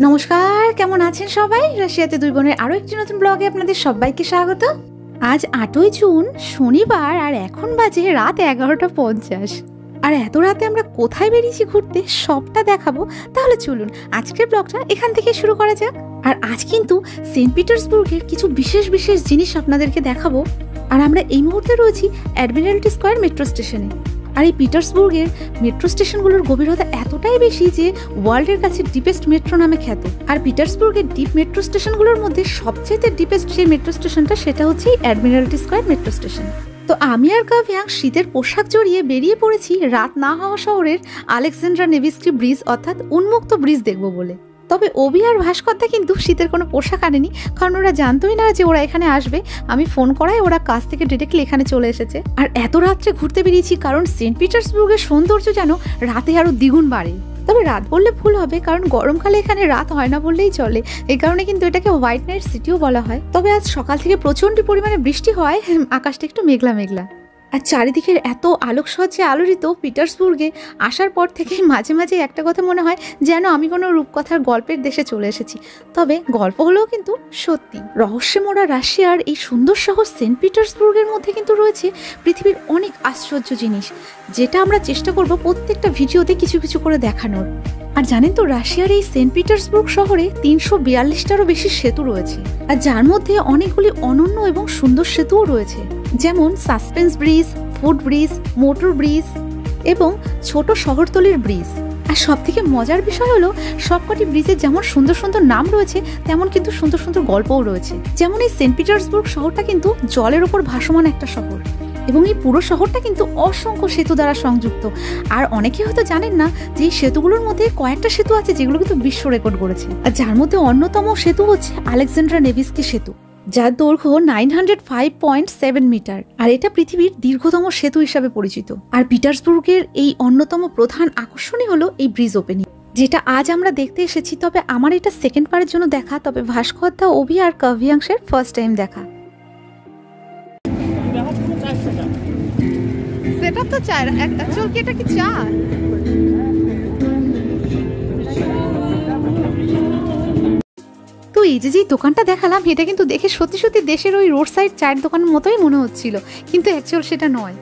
নমস্কার, কেমন আছেন সবাই? রাশিয়াতে দুই বোনের আরো একটি নতুন ব্লগে আপনাদের সবাইকে স্বাগত। আজ 8ই জুন শনিবার, আর এখন বাজে রাত 11:50। আর এত রাতে আমরা কোথায় বেরিয়েছি ঘুরতে সবটা দেখাবো। তাহলে চলুন আজকের ব্লগটা এখান থেকে শুরু করা যাক। আর আজ কিন্তু সেন্ট পিটার্সবুর্গের কিছু বিশেষ বিশেষ জিনিস আপনাদেরকে দেখাবো। আর আমরা এই মুহূর্তে রয়েছি অ্যাডমিরাল্টি স্কয়ার মেট্রো স্টেশনে। আর এই পিটার্সবুর্গের মেট্রো স্টেশনগুলোর গভীরতা এতটাই বেশি যে ওয়ার্ল্ডের কাছে ডিপেস্ট মেট্রো নামে খ্যাত। আর পিটার্সবুর্গের ডিপ মেট্রো স্টেশনগুলোর মধ্যে সবচেয়ে ডিপেস্ট যে মেট্রো স্টেশনটা সেটা হচ্ছে অ্যাডমিরাল্টি স্কয়ার মেট্রো স্টেশন। তো আমি আর কাভিয়া শীতের পোশাক জড়িয়ে বেরিয়ে পড়েছি রাত না হওয়া শহরের আলেকজান্ড্রা নেভিস্কি ব্রিজ অর্থাৎ উন্মুক্ত ব্রিজ দেখবো বলে। তবে অভি আর ভাস্করদা কিন্তু শীতের কোনো পোশাক আনেনি, কারণ ওরা জানতোই না যে ওরা এখানে আসবে। আমি ফোন করায় ওরা কাছ থেকে ডিরেক্টলি এখানে চলে এসেছে। আর এত রাত্রে ঘুরতে বেরিয়েছি কারণ সেন্ট পিটার্সবুর্গের সৌন্দর্য যেন রাতে আরো দ্বিগুণ বাড়ে। তবে রাত বললে ভুল হবে, কারণ গরমকালে এখানে রাত হয় না বললেই চলে। এই কারণে কিন্তু এটাকে হোয়াইট নাইট সিটিও বলা হয়। তবে আজ সকাল থেকে প্রচন্ড পরিমাণে বৃষ্টি হয়, আকাশটা একটু মেঘলা মেঘলা। আর চারিদিকের এত আলোকসজ্জে আলোড়িত পিটার্সবুর্গে আসার পর থেকে মাঝে মাঝে একটা কথা মনে হয় যেন আমি কোনো রূপকথার গল্পের দেশে চলে এসেছি। তবে গল্প হলেও কিন্তু সত্যি। রহস্যে মোড়া রাশিয়ার এই সুন্দর শহর সেন্ট পিটার্সবুর্গের মধ্যে কিন্তু রয়েছে পৃথিবীর অনেক আশ্চর্য জিনিস, যেটা আমরা চেষ্টা করব প্রত্যেকটা ভিডিওতে কিছু কিছু করে দেখানোর। আর জানেন তো, রাশিয়ার এই সেন্ট পিটার্সবুর্গ শহরে 342টারও বেশি সেতু রয়েছে, আর যার মধ্যে অনেকগুলি অনন্য এবং সুন্দর সেতুও রয়েছে, যেমন suspense bridge, foot bridge, motor bridge এবং ছোট শহরতলির ব্রিজ। আর সব থেকে মজার বিষয় হলো সবকটি ব্রিজের যেমন সুন্দর সুন্দর নাম রয়েছে, তেমন কিন্তু সুন্দর সুন্দর গল্পও রয়েছে। যেমন এই সেন্ট পিটার্সবুর্গ শহরটা কিন্তু জলের ওপর ভাসমান একটা শহর, এবং এই পুরো শহরটা কিন্তু অসংখ্য সেতু দ্বারা সংযুক্ত। আর অনেকে হয়তো জানেন না যে এই সেতুগুলোর মধ্যে কয়েকটা সেতু আছে যেগুলো কিন্তু বিশ্ব রেকর্ড করেছে। আর যার মধ্যে অন্যতম সেতু হচ্ছে আলেকজান্ড্রা নেভিস্কি সেতু, যার দৈর্ঘ্য 905.7 মিটার। আর এটা পৃথিবীর দীর্ঘতম সেতু হিসাবে পরিচিত। আর পিটার্সবুর্গের এই অন্যতম প্রধান আকর্ষণই হলো এই ব্রিজ ওপেনিং, যেটা আজ আমরা দেখতে এসেছি। তবে আমার এটা সেকেন্ড বারের জন্য দেখা, তবে ভাস্করদা, অভি আর কাভিয়াংশের ফার্স্ট টাইম দেখা। সেটা তো চায় একটা চল, কি এটা কি চা? তো এই যে দোকানটা দেখালাম, এটা কিন্তু দেখে সত্যি সত্যি দেশের ওই রোড সাইড চায়ের দোকানের মতোই মনে হচ্ছিল, কিন্তু অ্যাকচুয়াল সেটা নয়।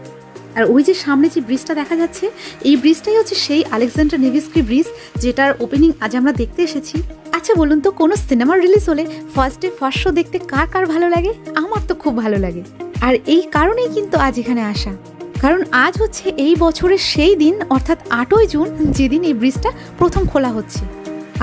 আর ওই যে সামনে যে ব্রিজটা দেখা যাচ্ছে, এই ব্রিজটাই হচ্ছে সেই আলেকজান্ড্রা নেভিস্কি ব্রিজ, যেটার ওপেনিং আজ আমরা দেখতে এসেছি। আচ্ছা বলুন তো, কোনো সিনেমার রিলিজ হলে ফার্স্ট ডে ফার্স্ট শো দেখতে কার কার ভালো লাগে? আমার তো খুব ভালো লাগে। আর এই কারণেই কিন্তু আজ এখানে আসা, কারণ আজ হচ্ছে এই বছরের সেই দিন, অর্থাৎ 8ই জুন, যেদিন এই ব্রিজটা প্রথম খোলা হচ্ছে।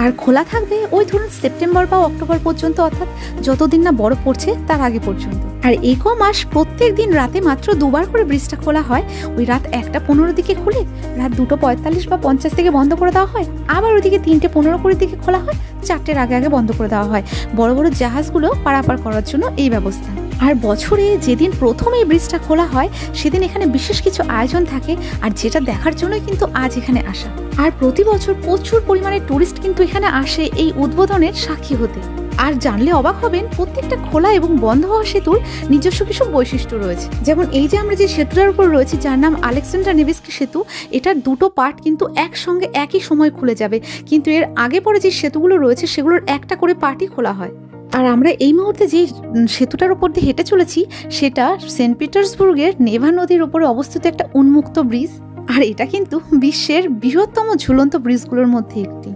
আর খোলা থাকবে ওই ধরুন সেপ্টেম্বর বা অক্টোবর পর্যন্ত, অর্থাৎ যতদিন না বরফ পড়ছে তার আগে পর্যন্ত। আর এই মাস প্রত্যেক দিন রাতে মাত্র দুবার করে ব্রিজটা খোলা হয়। ওই রাত 1:15 দিকে খুলে রাত 2:45 বা 50 থেকে বন্ধ করে দেওয়া হয়। আবার ওইদিকে 3:15 দিকে খোলা হয়, 4টের আগে আগে বন্ধ করে দেওয়া হয়, বড় বড় জাহাজগুলো পারাপার করার জন্য এই ব্যবস্থা। আর বছরে যেদিন প্রথম এই ব্রিজটা খোলা হয় সেদিন এখানে বিশেষ কিছু আয়োজন থাকে, আর যেটা দেখার জন্যই কিন্তু আজ এখানে আসা। আর প্রতি বছর প্রচুর পরিমাণে টুরিস্ট কিন্তু এখানে আসে এই উদ্বোধনের সাক্ষী হতে। আর জানলে অবাক হবেন, প্রত্যেকটা খোলা এবং বন্ধ হওয়া সেতুর নিজস্ব কিছু বৈশিষ্ট্য রয়েছে। যেমন এই যে আমরা যে সেতুটার উপর রয়েছি, যার নাম আলেকজান্ড্রা নেভিস্কি সেতু, এটার দুটো পার্ট কিন্তু একসঙ্গে একই সময় খুলে যাবে, কিন্তু এর আগে পরে যে সেতুগুলো রয়েছে সেগুলোর একটা করে পার্টই খোলা হয়। আর আমরা এই মুহূর্তে যে সেতুটার উপর দিয়ে হেঁটে চলেছি সেটা সেন্ট পিটার্সবুর্গের নেভা নদীর উপরে অবস্থিত একটা উন্মুক্ত ব্রিজ। আর এটা কিন্তু বিশ্বের বৃহত্তম ঝুলন্ত ব্রিজগুলোর মধ্যে একটি।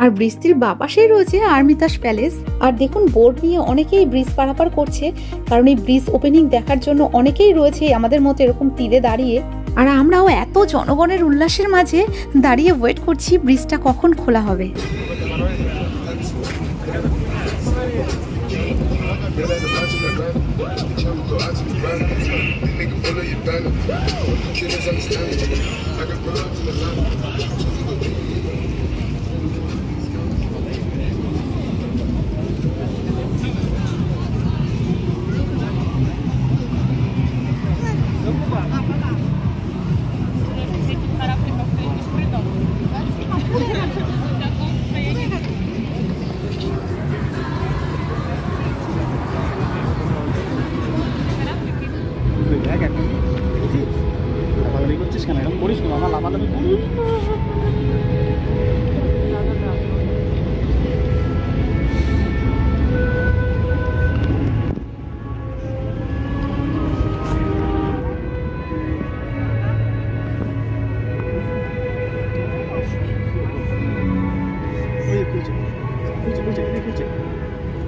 আর ব্রিজটির বাঁ পাশেই রয়েছে আর্মিতাস প্যালেস। আর দেখুন, বোর্ড নিয়ে অনেকেই ব্রিজ পারাপার করছে, কারণ এই ব্রিজ ওপেনিং দেখার জন্য অনেকেই রয়েছে আমাদের মতো এরকম তীরে দাঁড়িয়ে। আর আমরাও এত জনগণের উল্লাসের মাঝে দাঁড়িয়ে ওয়েট করছি ব্রিজটা কখন খোলা হবে। করছিস কেন এরকম করিস না, আমার লাফালাফি করিস।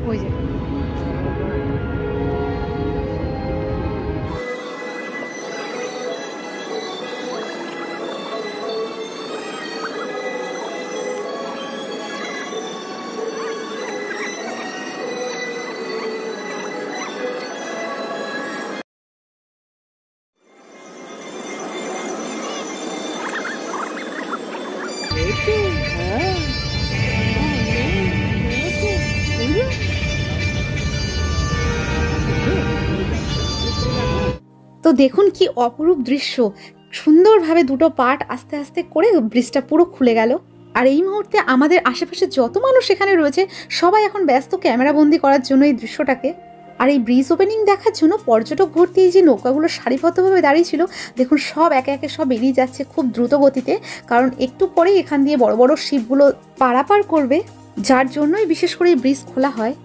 ওই যে তো দেখুন কি অপরূপ দৃশ্য, সুন্দরভাবে দুটো পার্ট আস্তে আস্তে করে ব্রিজটা পুরো খুলে গেল। আর এই মুহূর্তে আমাদের আশেপাশে যত মানুষ এখানে রয়েছে সবাই এখন ব্যস্ত ক্যামেরাবন্দি করার জন্য এই দৃশ্যটাকে। আর এই ব্রিজ ওপেনিং দেখার জন্য পর্যটক ভর্তি এই যে নৌকাগুলো সারিবদ্ধভাবে দাঁড়িয়ে ছিল, দেখুন সব একে একে সব বেরিয়ে যাচ্ছে খুব দ্রুত গতিতে, কারণ একটু পরেই এখান দিয়ে বড় বড় শিপগুলো পারাপার করবে, যার জন্যই বিশেষ করে এই ব্রিজ খোলা হয়।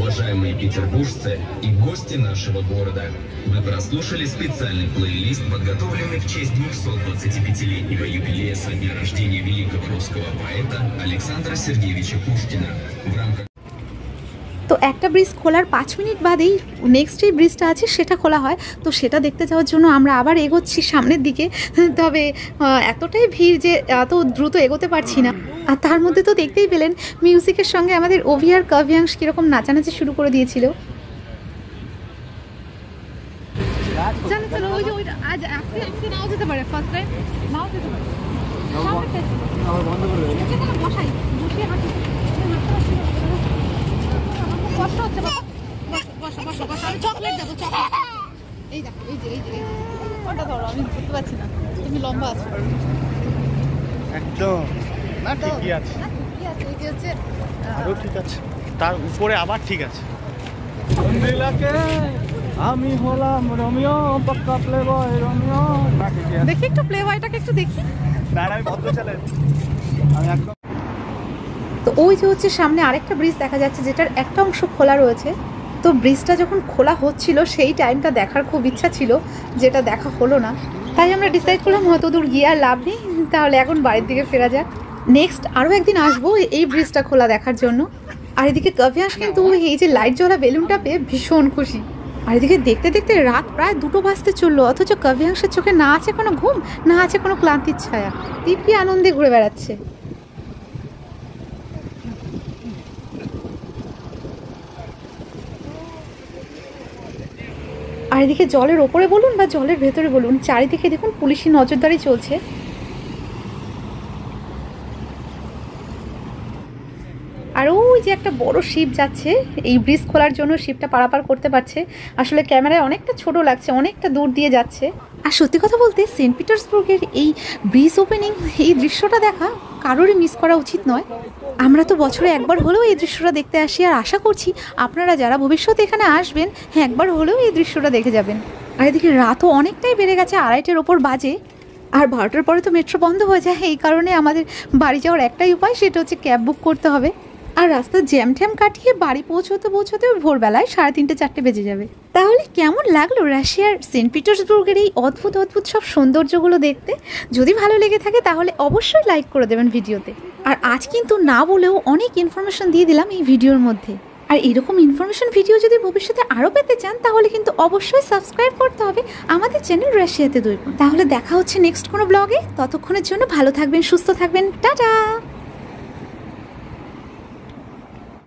Уважаемые петербуржцы и гости нашего города, вы прослушали специальный плейлист, подготовленный в честь 225-летнего юбилея со дня рождения великого русского поэта Александра Сергеевича Пушкина. В рамках তো একটা ব্রিজ খোলার 5 মিনিট বাদেই নেক্সট যে ব্রিজটা আছে সেটা খোলা হয়। তো সেটা দেখতে যাওয়ার জন্য আমরা আবার এগোচ্ছি সামনের দিকে, তবে এতটাই ভিড় যে এত দ্রুত এগোতে পারছি না। আর তার মধ্যে তো দেখতেই পেলেন মিউজিকের সঙ্গে আমাদের অভি আর কাব্যাংশ কীরকম নাচানাচি শুরু করে দিয়েছিল। চলো চলো, ওই যে ওইটা আজ আজকে নাও যেতে পারে, ফার্স্ট টাইম নাও যেতে পারে। বসাই বসিয়ে হাঁটি, কষ্ট হচ্ছে। বসো বসো বসো, আমি চকলেট দেবো, চকলেট। এই দেখো, এই যে এই যে ওটা ধরো, আমি বুঝতে পারছি না, তুমি লম্বা আছো একদম। না ঠিকই আছে, ঠিকই আছে, এই যে হচ্ছে আরো ঠিক আছে, তার উপরে আবার ঠিক আছে। আমি হলাম রোমিও, পাক্কা প্লেবয় রোমিও। না ঠিকই আছে, দেখি একটু প্লে বয়টাকে একটু দেখি। দাঁড়াই বন্ধ চলে, আমি একদম। তো ওই যে হচ্ছে সামনে আরেকটা ব্রিজ দেখা যাচ্ছে যেটার একটা অংশ খোলা রয়েছে। তো ব্রিজটা যখন খোলা হচ্ছিল সেই টাইমটা দেখার খুব ইচ্ছা ছিল, যেটা দেখা হলো না। তাই আমরা ডিসাইড করলাম হয়তো দূর গিয়ে আর লাভ নেই, তাহলে এখন বাড়ির দিকে ফেরা যাক। নেক্সট আরও একদিন আসবো এই ব্রিজটা খোলা দেখার জন্য। আর এদিকে কাব্যাংশ কিন্তু এই যে লাইট জ্বলা বেলুনটা পেয়ে ভীষণ খুশি। আর এদিকে দেখতে দেখতে রাত প্রায় 2টো বাজতে চললো, অথচ কাব্যাংশের চোখে না আছে কোনো ঘুম, না আছে কোনো ক্লান্তির ছায়া। দিব্যি আনন্দে ঘুরে বেড়াচ্ছে। আর এদিকে জলের ওপরে বলুন বা জলের ভেতরে বলুন, চারিদিকে দেখুন পুলিশি নজরদারি চলছে। আর ওই যে একটা বড় শিপ যাচ্ছে, এই ব্রিজ খোলার জন্য শিপটা পারাপার করতে পারছে। আসলে ক্যামেরায় অনেকটা ছোট লাগছে, অনেকটা দূর দিয়ে যাচ্ছে। আর সত্যি কথা বলতে সেন্ট পিটার্সবার্গের এই ব্রিজ ওপেনিং, এই দৃশ্যটা দেখা কারোরই মিস করা উচিত নয়। আমরা তো বছরে একবার হলেও এই দৃশ্যটা দেখতে আসি, আর আশা করছি আপনারা যারা ভবিষ্যতে এখানে আসবেন একবার হলেও এই দৃশ্যটা দেখে যাবেন। আর এদিকে রাতও অনেকটাই বেড়ে গেছে, 2:30-এর ওপর বাজে। আর 12টার পরে তো মেট্রো বন্ধ হয়ে যায়, এই কারণে আমাদের বাড়ি যাওয়ার একটাই উপায়, সেটা হচ্ছে ক্যাব বুক করতে হবে। আর রাস্তার জ্যাম ট্যাম কাটিয়ে বাড়ি পৌঁছতে ভোরবেলায় 3:30-4টে বেজে যাবে। তাহলে কেমন লাগলো রাশিয়ার সেন্ট পিটার্সবার্গের এই অদ্ভুত অদ্ভুত সব সৌন্দর্যগুলো দেখতে? যদি ভালো লেগে থাকে তাহলে অবশ্যই লাইক করে দেবেন ভিডিওতে। আর আজ কিন্তু না বলেও অনেক ইনফরমেশন দিয়ে দিলাম এই ভিডিওর মধ্যে। আর এরকম ইনফরমেশন ভিডিও যদি ভবিষ্যতে আরও পেতে চান তাহলে কিন্তু অবশ্যই সাবস্ক্রাইব করতে হবে আমাদের চ্যানেল রাশিয়াতে 2 বোন। তাহলে দেখা হচ্ছে নেক্সট কোনো ব্লগে। ততক্ষণের জন্য ভালো থাকবেন, সুস্থ থাকবেন, টাটা।